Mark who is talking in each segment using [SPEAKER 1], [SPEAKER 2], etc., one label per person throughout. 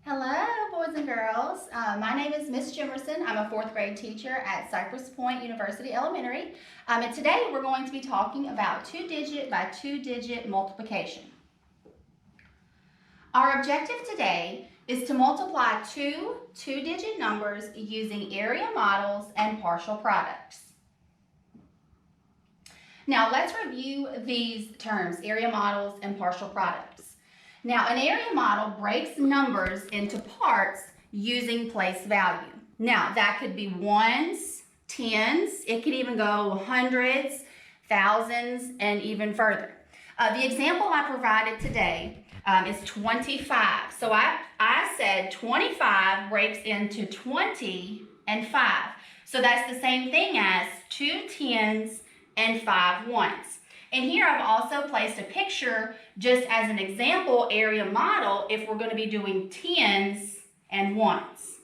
[SPEAKER 1] Hello, boys and girls. My name is Miss Jimerson. I'm a fourth grade teacher at Cypress Point University Elementary. And today we're going to be talking about two-digit by two-digit multiplication. Our objective today is to multiply two two-digit numbers using area models and partial products. Now let's review these terms, area models and partial products. Now, an area model breaks numbers into parts using place value. Now, that could be ones, tens, it could even go hundreds, thousands, and even further. The example I provided today is 25. So I said 25 breaks into 20 and 5. So that's the same thing as 2 tens and 5 ones. And here I've also placed a picture just as an example area model if we're going to be doing tens and ones.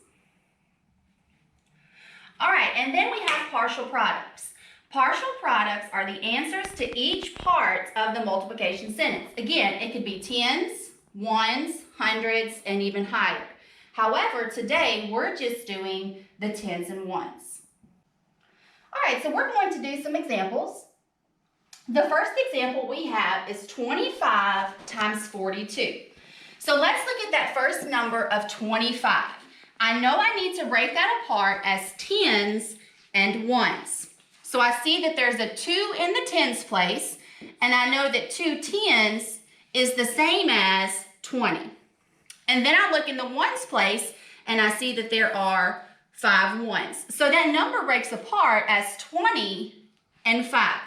[SPEAKER 1] All right, and then we have partial products. Partial products are the answers to each part of the multiplication sentence. Again, it could be tens, ones, hundreds, and even higher. However, today we're just doing the tens and ones. All right, so we're going to do some examples. The first example we have is 25 times 42. So let's look at that first number of 25. I know I need to break that apart as tens and ones. So I see that there's a 2 in the tens place, and I know that 2 tens is the same as 20. And then I look in the ones place, and I see that there are 5 ones. So that number breaks apart as 20 and 5.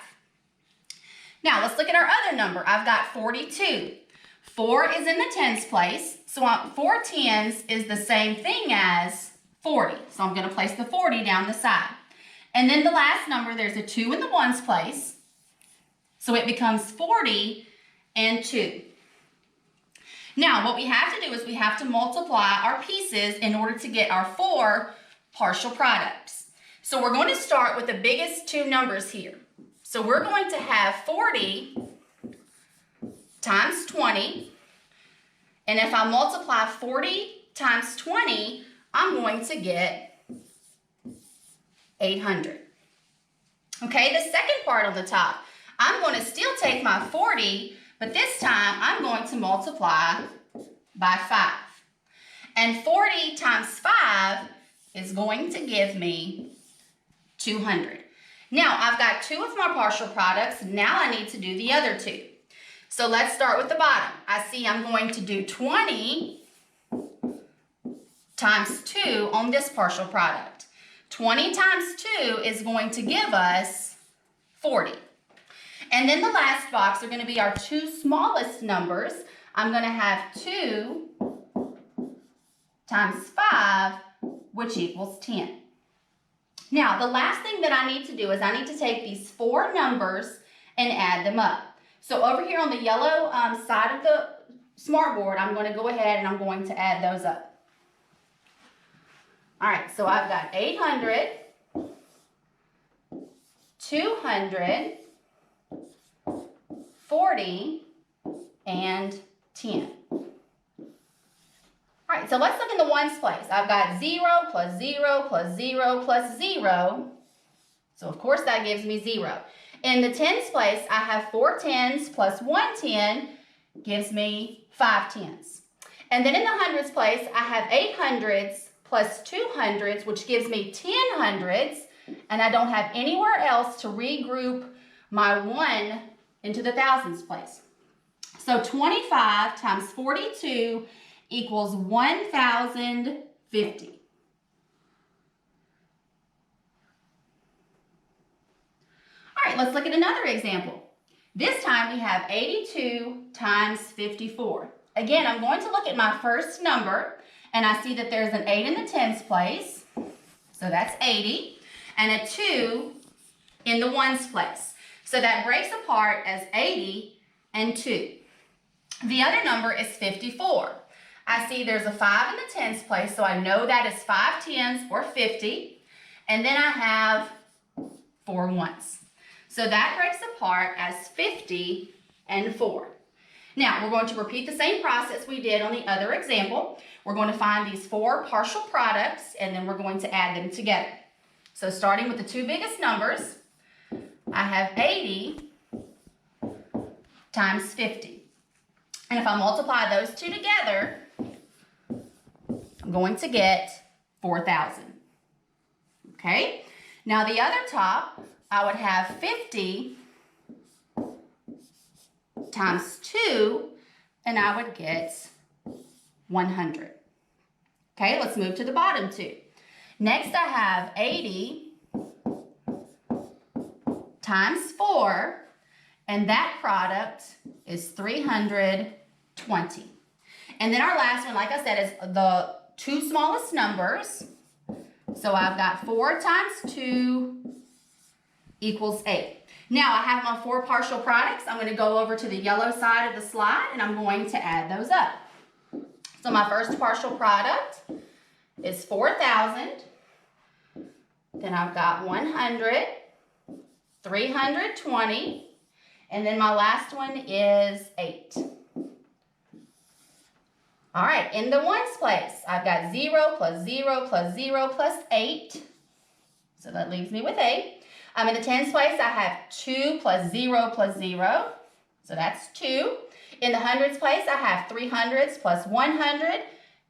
[SPEAKER 1] Now, let's look at our other number. I've got 42. 4 is in the tens place, so 4 tens is the same thing as 40. So I'm going to place the 40 down the side. And then the last number, there's a 2 in the ones place, so it becomes 40 and 2. Now, what we have to do is we have to multiply our pieces in order to get our 4 partial products. So we're going to start with the biggest two numbers here. So we're going to have 40 times 20, and if I multiply 40 times 20, I'm going to get 800. Okay, the second part on the top, I'm going to still take my 40, but this time I'm going to multiply by 5. And 40 times 5 is going to give me 200. Now, I've got 2 of my partial products. Now I need to do the other 2. So let's start with the bottom. I see I'm going to do 20 times 2 on this partial product. 20 times 2 is going to give us 40. And then the last box are going to be our 2 smallest numbers. I'm going to have 2 times 5, which equals 10. Now, the last thing that I need to do is I need to take these 4 numbers and add them up. So over here on the yellow side of the smartboard, I'm going to go ahead and I'm going to add those up. All right, so I've got 800, 200, 40, and 10. All right, so let's look in the ones place. I've got 0 plus 0 plus 0 plus 0. So, of course, that gives me 0. In the tens place, I have 4 tens plus 1 10 gives me 5 tens. And then in the hundreds place, I have 8 hundreds plus 2 hundreds, which gives me 10 hundreds. And I don't have anywhere else to regroup my 1 into the thousands place. So 25 times 42 equals 1,050. All right, let's look at another example. This time we have 82 times 54. Again, I'm going to look at my first number, and I see that there's an 8 in the tens place, so that's 80, and a 2 in the ones place. So that breaks apart as 80 and 2. The other number is 54. I see there's a 5 in the tens place, so I know that is 5 tens or 50. And then I have 4 ones. So that breaks apart as 50 and 4. Now, we're going to repeat the same process we did on the other example. We're going to find these 4 partial products, and then we're going to add them together. So starting with the 2 biggest numbers, I have 80 times 50. And if I multiply those 2 together, I'm going to get 4,000. Okay? Now the other top, I would have 50 times 2, and I would get 100. Okay, let's move to the bottom 2. Next, I have 80 times 4, and that product is 320. And then our last one, like I said, is the 2 smallest numbers. So I've got 4 times 2 equals 8. Now I have my 4 partial products. I'm going to go over to the yellow side of the slide and I'm going to add those up. So my first partial product is 4,000. Then I've got 100, 320, and then my last one is 8. All right, in the ones place, I've got 0 plus 0 plus 0 plus 8. So that leaves me with 8. In the tens place, I have 2 plus 0 plus 0. So that's 2. In the hundreds place, I have 3 hundreds plus 100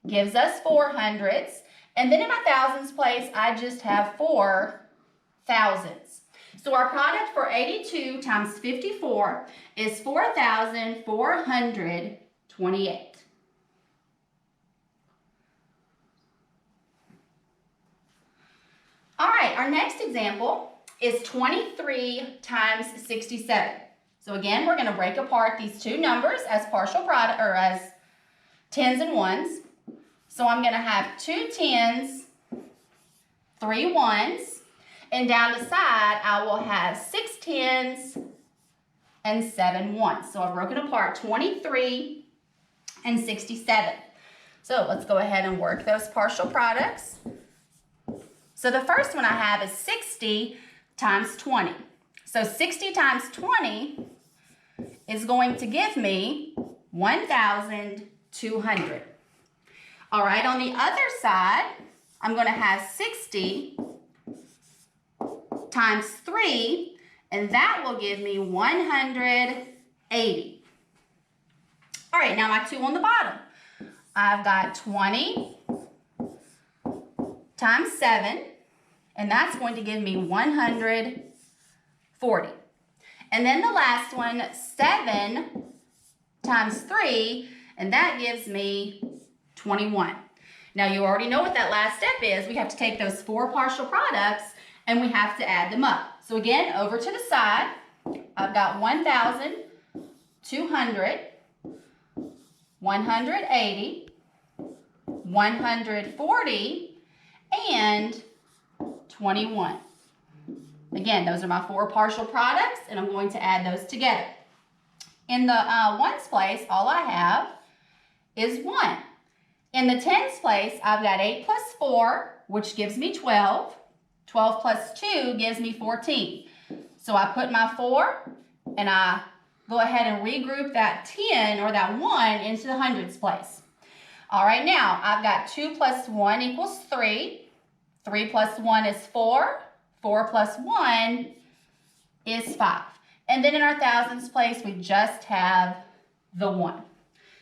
[SPEAKER 1] gives us 4 hundreds. And then in my thousands place, I just have 4 thousands. So our product for 82 times 54 is 4,428. All right, our next example is 23 times 67. So again, we're going to break apart these 2 numbers as partial product or as tens and ones. So I'm going to have 2 tens, 3 ones, and down the side I will have 6 tens and 7 ones. So I've broken apart 23 and 67. So let's go ahead and work those partial products. So the first one I have is 60 times 20. So 60 times 20 is going to give me 1,200. All right, on the other side, I'm going to have 60 times 3, and that will give me 180. All right, now my 2 on the bottom. I've got 20 times 7, and that's going to give me 140. And then the last one, 7 times 3, and that gives me 21. Now you already know what that last step is. We have to take those 4 partial products and we have to add them up. So again, over to the side, I've got 1,200, 180, 140, and 21. Again, those are my 4 partial products, and I'm going to add those together. In the ones place, all I have is 1. In the tens place, I've got 8 plus 4, which gives me 12. 12 plus 2 gives me 14. So I put my 4, and I go ahead and regroup that 10 or that 1 into the hundreds place. All right, now I've got 2 plus 1 equals 3. 3 plus 1 is 4. 4 plus 1 is 5. And then in our thousands place, we just have the 1.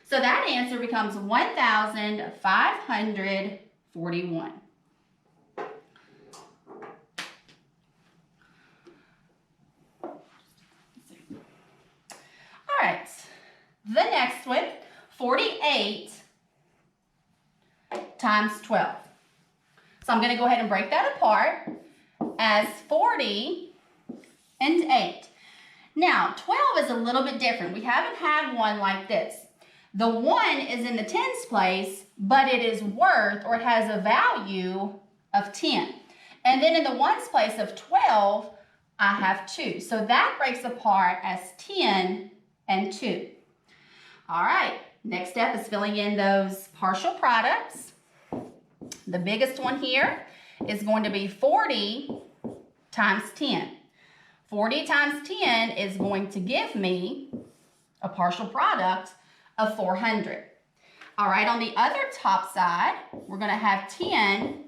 [SPEAKER 1] So that answer becomes 1,541. All right, the next one, 48 times 12. So I'm going to go ahead and break that apart as 40 and 8. Now, 12 is a little bit different. We haven't had one like this. The 1 is in the tens place, but it is worth, or it has a value of 10. And then in the ones place of 12, I have 2. So that breaks apart as 10 and 2. All right, next step is filling in those partial products. The biggest one here is going to be 40 times 10. 40 times 10 is going to give me a partial product of 400. All right, on the other top side, we're going to have 10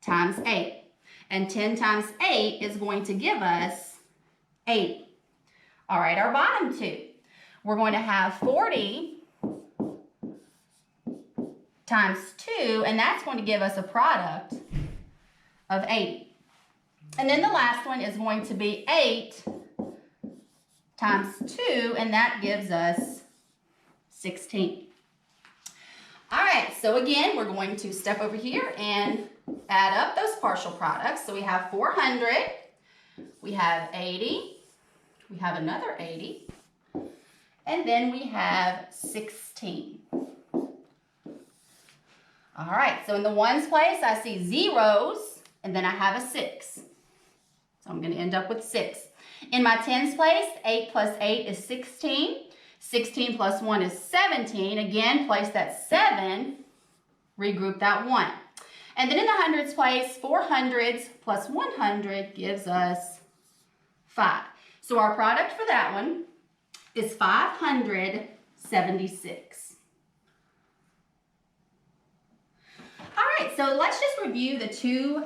[SPEAKER 1] times 8. And 10 times 8 is going to give us 80. All right, our bottom two. We're going to have 40 times 2, and that's going to give us a product of 80. And then the last one is going to be 8 times 2, and that gives us 16. All right, so again, we're going to step over here and add up those partial products. So we have 400, we have 80, we have another 80, and then we have 16. All right, so in the ones place, I see zeros, and then I have a 6. So I'm going to end up with 6. In my tens place, 8 plus 8 is 16. 16 plus 1 is 17. Again, place that 7, regroup that 1. And then in the hundreds place, 400s plus 100 gives us 5. So our product for that one is 576. All right, so let's just review the two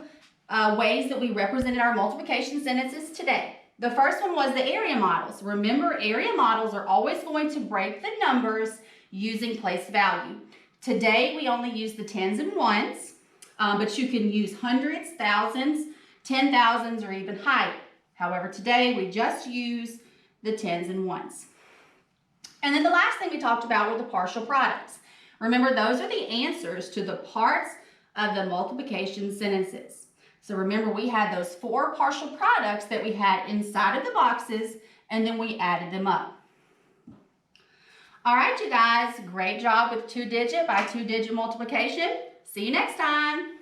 [SPEAKER 1] ways that we represented our multiplication sentences today. The first one was the area models. Remember, area models are always going to break the numbers using place value. Today, we only use the tens and ones, but you can use hundreds, thousands, 10,000s, or even higher. However, today, we just use the tens and ones. And then the last thing we talked about were the partial products. Remember, those are the answers to the parts of the multiplication sentences. So remember, we had those 4 partial products that we had inside of the boxes, and then we added them up. All right, you guys, great job with 2-digit by 2-digit multiplication. See you next time.